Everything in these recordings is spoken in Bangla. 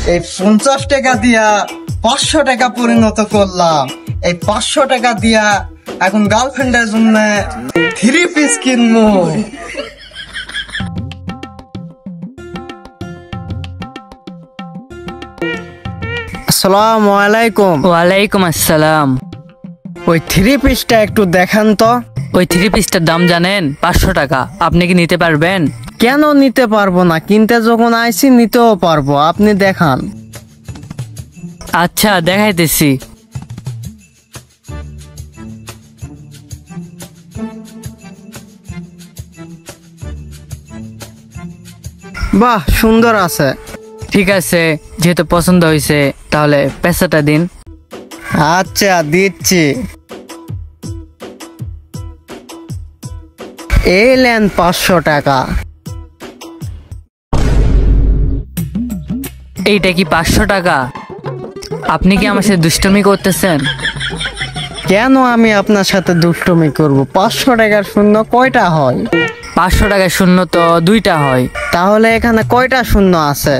এই 50 টাকা দিয়া 500 টাকা পরিণত করলাম। এই 500 টাকা দিয়া এখন গার্লফ্রেন্ডের জন্য 3 পিস কিনবো। আসসালামু আলাইকুম। ওয়ালাইকুম আসসালাম। ওই 3 পিসটা একটু দেখান তো। ওই 3 পিসটার দাম জানেন? 500 টাকা। আপনি কি নিতে পারবেন? কেন নিতে পারবো না? কিনতে যখন আইছি নিতেও পারবো, আপনি দেখান। আচ্ছা দেখাইতেছি। বাহ, সুন্দর আছে। ঠিক আছে, যেহেতু পছন্দ হয়েছে তাহলে পয়সাটা দিন। আচ্ছা দিচ্ছি। এই নেন 500 টাকা। এইটা কি 500 টাকা? আপনি কি আমার সাথে দুষ্টুমি করতেছেন? কেন আমি আপনার সাথে দুষ্টুমি করব? 500 টাকার শূন্য কয়টা হয়? 500 টাকার শূন্য তো 2টা হয়। তাহলে এখানে কয়টা শূন্য আছে?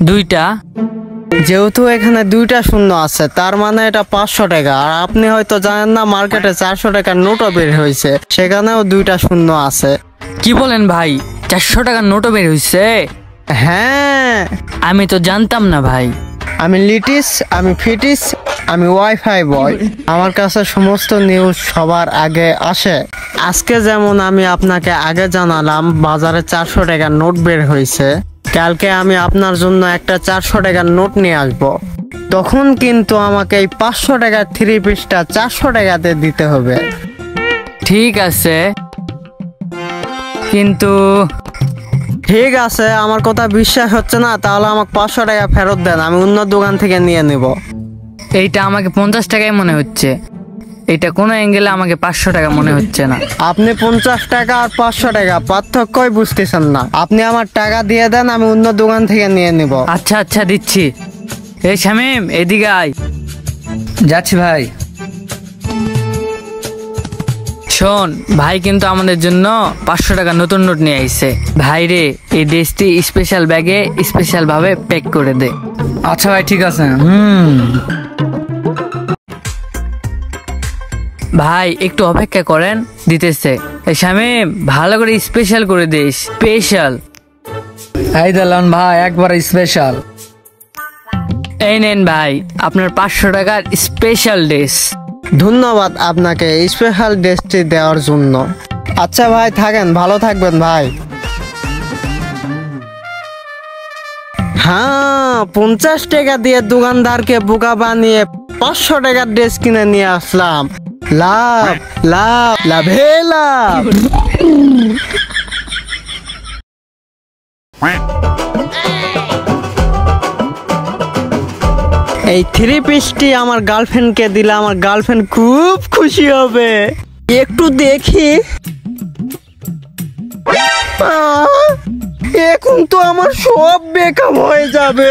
2টা। যেহেতু এখানে 2টা শূন্য আছে তার মানে এটা 500 টাকা। আর আপনি হয়তো জানেন না, মার্কেটে 400 টাকার নোটও বের হয়েছে, সেখানেও 2টা শূন্য আছে। কি বলেন ভাই? 400 টাকার নোটও বের হয়েছে? হ্যাঁ, আমি তো জানতাম না ভাই। আমি লিটিস, আমি ফিটিস, আমি ওয়াইফাই বয়। আমার কাছে সমস্ত নিউজ সবার আগে আসে। আজকে যেমন আমি আপনাকে আগে জানালাম বাজারে 400 টাকার নোট বের হয়েছে, কালকে আমি আপনার জন্য একটা 400 টাকার নোট নিয়ে আসব। তখন কিন্তু আমাকে এই 500 টাকার 3 পিসটা 400 টাকাতে দিতে হবে। ঠিক আছে, কিন্তু ঠিক আছে, আমার কথা বিশ্বাস হচ্ছে না? তাহলে আমাকে 500 টাকা ফেরত দেন, আমি অন্য দোকান থেকে নিয়ে নিব। এইটা আমাকে 50 টাকায় মনে হচ্ছে। এটা কোনো অ্যাঙ্গেলে আমাকে 500 টাকা মনে হচ্ছে না। আপনি 50 টাকা আর 500 টাকা পার্থক্যই বুঝতেছেন না। আপনি আমার টাকা দিয়ে দেন, আমি অন্য দোকান থেকে নিয়ে নিব। আচ্ছা আচ্ছা দিচ্ছি। এই শামিম, এদিকে আয়। যাচ্ছি ভাই। শোন ভাই, কিন্তু আমাদের জন্য 500 টাকা নতুন নোট নিয়ে আইছে। ভাই রে, এই ড্রেসটি স্পেশাল ব্যাগে স্পেশাল ভাবে প্যাক করে দে। আচ্ছা ভাই, ঠিক আছে। ভাই একটু অপেক্ষা করেন, দিতেছে। এই শামিম, ভালো করে স্পেশাল করে দে, স্পেশাল। এই দিলাম ভাই, একবার স্পেশাল। এই নেন ভাই, আপনার 500 টাকার স্পেশাল ড্রেস। ধন্যবাদ আপনাকে স্পেশাল ড্রেসটি দেওয়ার জন্য। আচ্ছা ভাই, থাকেন, ভালো থাকবেন ভাই। হ্যাঁ, 50 টাকা দিয়ে দোকানদারকে বোকা বানিয়ে 500 টাকার ড্রেস কিনে নিয়ে আসলাম। লাভ লাভ লাভে লাভ। এই 3 পিসটি আমার গার্লফ্রেন্ডকে দিলে আমার গার্লফ্রেন্ড খুব খুশি হবে। একটু দেখি। এখন তো আমার সব বেকআপ হয়ে যাবে।